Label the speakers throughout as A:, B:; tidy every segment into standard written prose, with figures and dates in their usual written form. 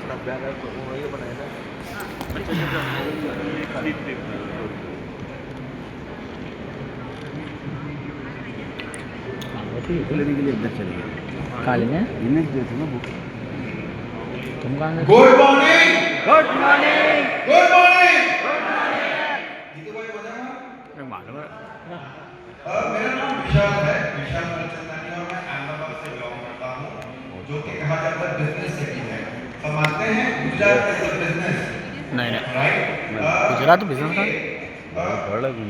A: अपना बैनर तो वही बनाए ना।
B: लेने के लिए इधर चले गए।
C: खा लेंगे।
B: इमेज दे दो ना बुक।
C: तुम कहाँ गए?
D: Good morning,
C: good morning.
D: Good morning.
C: मालूम है।
D: मेरा नाम विशाल है, विशाल मनचंदानी, और मैं अहमदाबाद से बिलोंग करता हूँ, जो कि कहा जाता है बिजनेस सिटी है। सब मानते हैं गुजरात इज अ बिजनेस,
C: नहीं नहीं,
D: राइट?
C: गुजरात बिजनेस का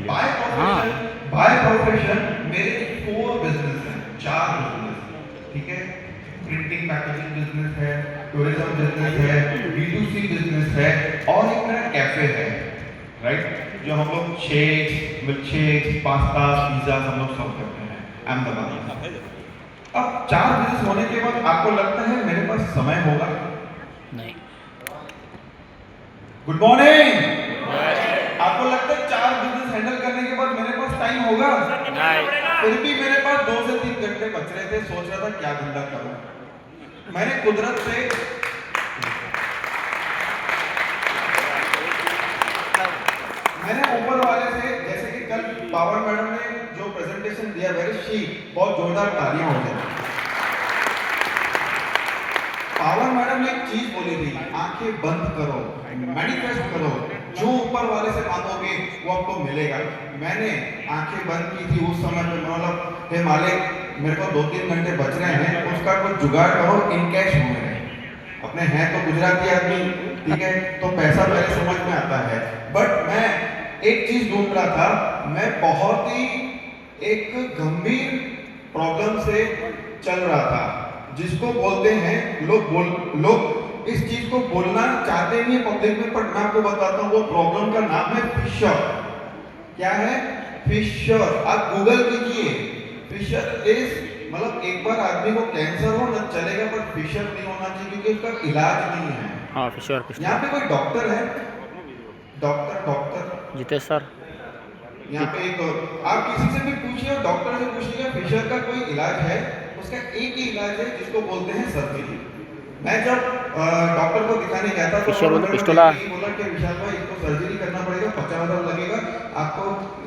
D: बाय
C: हाँ।
D: प्रोफेशन, बाय प्रोफेशन मेरे 4 बिजनेस हैं, 4 बिजनेस, ठीक है? प्रिंटिंग पैकेजिंग बिजनेस है, टूरिज्म बिजनेस है, B2C बिजनेस है, और एक मेरा कैफे है, राइट? जो हम लोग shakes, milk shakes, pasta, pizza हम लोग सर्व करते हैं अहमदाबाद में। अब 4 बिजनेस होने के बाद आपको लगता है मेरे पास समय होगा?
C: नहीं।
D: Good morning. आपको लगता है 4 बिजनेस हैंडल करने के बाद मेरे पास टाइम होगा?
C: नहीं।
D: फिर भी मेरे पास 2 से 3 घंटे बच रहे थे, सोच रहा था क्या धंधा करूं। मैंने कुदरत से ऊपर वाले से, जैसे कि कल पावर मैडम ने जो प्रेजेंटेशन दिया, वेरी शी, बहुत जोरदार तालियां हो जाए। पावर मैडम ने एक चीज बोली थी, आंखें बंद करो, मैनिफेस्ट करो, जो ऊपर वाले से मांगोगे वो आपको मिलेगा। मैंने आंखें बंद की थी उस समय पे, मतलब हे मालिक मेरे को 2-3 घंटे बच रहे हैं, उसका कुछ जुगाड़ करो, इन कैश हो मेरे। अपने हैं तो गुजराती आदमी, ठीक है, तो पैसा पहले समझ में आता है, बट मैं एक चीज ढूंढ रहा था। मैं बहुत ही एक गंभीर प्रॉब्लम से चल रहा था, जिसको बोलते हैं लोग इस चीज को बोलना चाहते नहीं है पब्लिक में, पर मैं आपको बताता हूँ वो प्रॉब्लम का नाम है फिशर। क्या है? फिशर। आप गूगल कीजिए, फिशर इज, मतलब एक बार आदमी को कैंसर हो ना चलेगा, पर फिशर नहीं होना चाहिए, क्योंकि उसका इलाज नहीं है।
C: हाँ फिशर।
D: यहाँ पे कोई डॉक्टर है? Doctor
C: Jitesh sir.
D: यहाँ पे एक, आप किसी से भी पूछिए, डॉक्टर से पूछिएगा फिशर का कोई इलाज है? उसका एक ही इलाज है, जिसको बोलते हैं सर्जरी। मैं जब डॉक्टर को दिखाने गया था तो
C: फिशर बोलते
D: उन्होंने
C: पिस्टोला।
D: बोला कि विशाल भाई इसको सर्जरी करना पड़ेगा, 50,000 लगेगा, आपको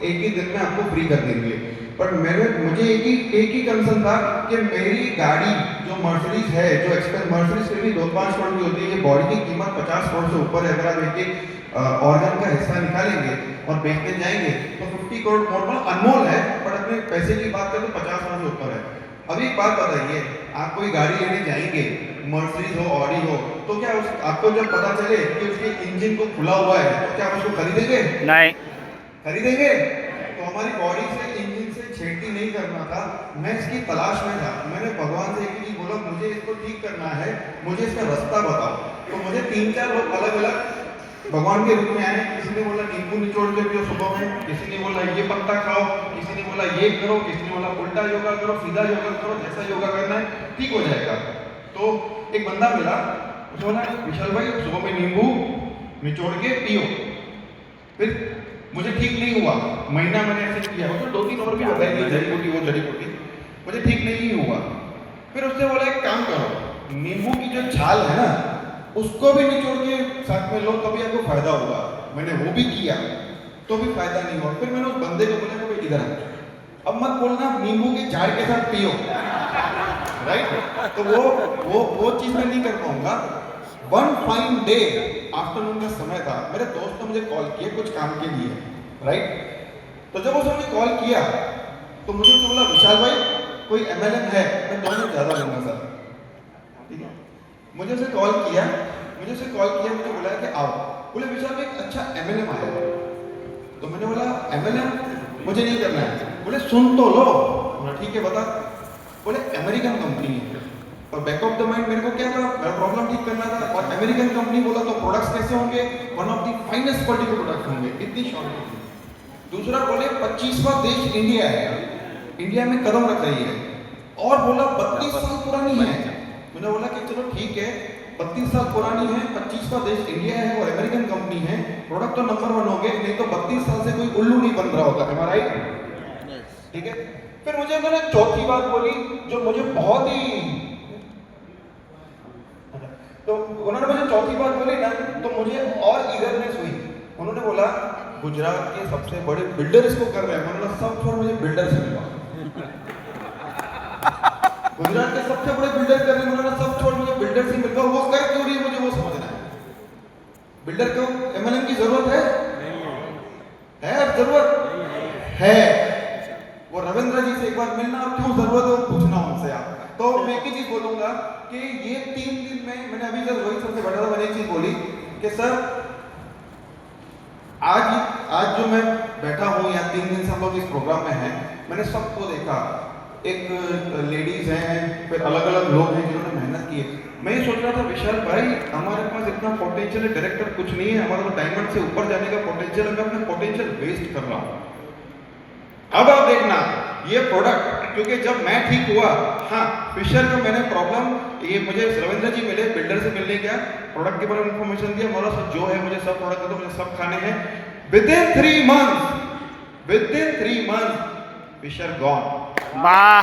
D: एक ही दिन में आपको फ्री कर देंगे। पर मुझे एक ही कंसर्न था कि मेरी गाड़ी जो मर्सिडीज है, जो एक्सपेंस मर्सिडीज के भी 2-5 करोड़ की होती है, ये बॉडी की कीमत 50 करोड़ से ऊपर है। अगर आप एक ऑर्गन का हिस्सा निकालेंगे और बेचने जाएंगे तो 50 करोड़ मतलब अनमोल है, बट अपने पैसे की बात करें तो 50 करोड़ से ऊपर है। अभी एक बात बताइए, आप कोई गाड़ी लेने जाएंगे, मर्सिडीज हो, ऑडी हो, तो क्या आपको जब पता चले कि उसके इंजन को खुला हुआ है तो क्या आप उसको खरीदेंगे?
C: नहीं।
D: खरीदेंगे? तो हमारी बॉडी से इंजन से छेड़ती नहीं करना था। मैं इसकी तलाश में था। मैंने भगवान से एक ही बोला, मुझे इसको ठीक करना है, मुझे इसका रास्ता बताओ। तो मुझे 3-4 लोग अलग अलग भगवान के रूप में आए। किसी ने बोला नींबू निचोड़ के पियो सुबह में, किसी ने बोला ये पत्ता खाओ, किसी ने बोला ये करो, किसी ने बोला उल्टा योगा करो, सीधा योगा करो, जैसा योगा करना है ठीक हो जाएगा। तो एक बंदा मिला, उसने बोला विशाल भाई सुबह में नींबू निचोड़ के पियो। फिर मुझे ठीक नहीं हुआ, महीना मैंने ऐसे किया, उसने 2-3 और भी बताई, जड़ी बूटी वो जड़ी बूटी, मुझे ठीक नहीं हुआ। फिर उसने बोला एक काम करो, नींबू की जो छाल है ना उसको भी निचोड़ के साथ में लो, तभी आपको फायदा होगा। मैंने वो भी किया तो भी फायदा नहीं हुआ। फिर मैंने उस बंदे को बोला कि इधर अब मत बोलना नींबू के झाड़ के साथ पियो, राइट? तो वो चीज मैं नहीं कर पाऊंगा। वन फाइन डे आफ्टरनून का समय था, मेरे दोस्त ने मुझे कॉल किया कुछ काम के लिए, राइट? तो जब उसने मुझे कॉल किया तो मुझे उसने बोला विशाल भाई कोई MLM है? मैं 2 मिनट ज्यादा लूंगा सर, ठीक है? मुझे उसे कॉल किया, मुझे बोला कि आओ। बोले विशाल भाई एक अच्छा MLM आया है। तो मैंने बोला MLM मुझे नहीं करना है। बोले सुन तो लो। ठीक है बता। बोले अमेरिकन कंपनी है, और बैक ऑफ द माइंड मेरे को क्या था, मेरा प्रॉब्लम ठीक करना था, और अमेरिकन कंपनी बोला तो प्रोडक्ट्स कैसे होंगे? One of the finest quality के प्रोडक्ट होंगे। इतनी शॉर्ट। दूसरा बोले 25वां देश इंडिया है, इंडिया में कदम रख रही है, और बोला 32 साल पुरानी है। मैंने बोला कि चलो ठीक है, 32 साल पुरानी है, 25वां देश इंडिया है और अमेरिकन कंपनी है, प्रोडक्ट तो नंबर 1 हो गए, नहीं तो 32 साल से कोई उल्लू नहीं बन रहा होता। am I right? ठीक है। फिर मुझे उन्होंने चौथी बात बोली जो मुझे बहुत ही, तो उन्होंने मुझे चौथी बात बोली ना, तो मुझे और ईगरनेस हुई। उन्होंने बोला गुजरात के सबसे बड़े बिल्डर इसको कर रहे हैं। मैंने बोला सब छोड़, मुझे बिल्डर से मिलवा। गुजरात के सबसे बड़े बिल्डर कर रहे हैं, मैंने बोला सब छोड़, मुझे बिल्डर से मिलवा। वो कर क्यों रही है मुझे वो समझना है। बिल्डर को एमएलएम की जरूरत है जरूरत है। वो रविंद्र जी से एक बार मिलना, और क्यों जरूरत है वो पूछना उनसे आप। तो मैं एक ही चीज बोलूंगा कि ये 3 दिन में मैंने अभी जब रोहित सर से बैठा था, मैंने एक चीज बोली कि सर आज जो मैं बैठा हूँ या 3 दिन से हम लोग इस प्रोग्राम में हैं, मैंने सबको देखा। एक लेडीज हैं, फिर अलग अलग लोग हैं जिन्होंने मेहनत की है। मैं ये सोच रहा था विशाल भाई हमारे पास इतना पोटेंशियल है, डायरेक्टर कुछ नहीं है, हमारा तो डायमंड से ऊपर जाने का पोटेंशियल है, मैं अपना पोटेंशियल वेस्ट कर रहा हूँ। अब आप देखना ये प्रोडक्ट, क्योंकि जब मैं ठीक हुआ, हाँ फिशर का मैंने प्रॉब्लम, ये मुझे रविंद्र जी मिले, बिल्डर से मिलने गया, प्रोडक्ट के बारे में इंफॉर्मेशन दिया, बोला सर जो है मुझे सब प्रोडक्ट दे दो, मुझे सब खाने हैं। Within 3 months fissure gone.
C: वाह।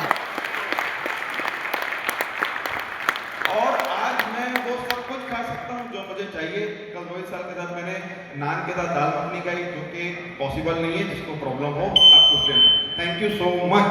D: और आज मैं वो सब कुछ खा सकता हूँ जो मुझे चाहिए। कल रोहित साल के साथ मैंने नान के साथ दाल मखनी खाई, जो कि पॉसिबल नहीं है, जिसको प्रॉब्लम हो आप पूछ लेना। Thank you so much.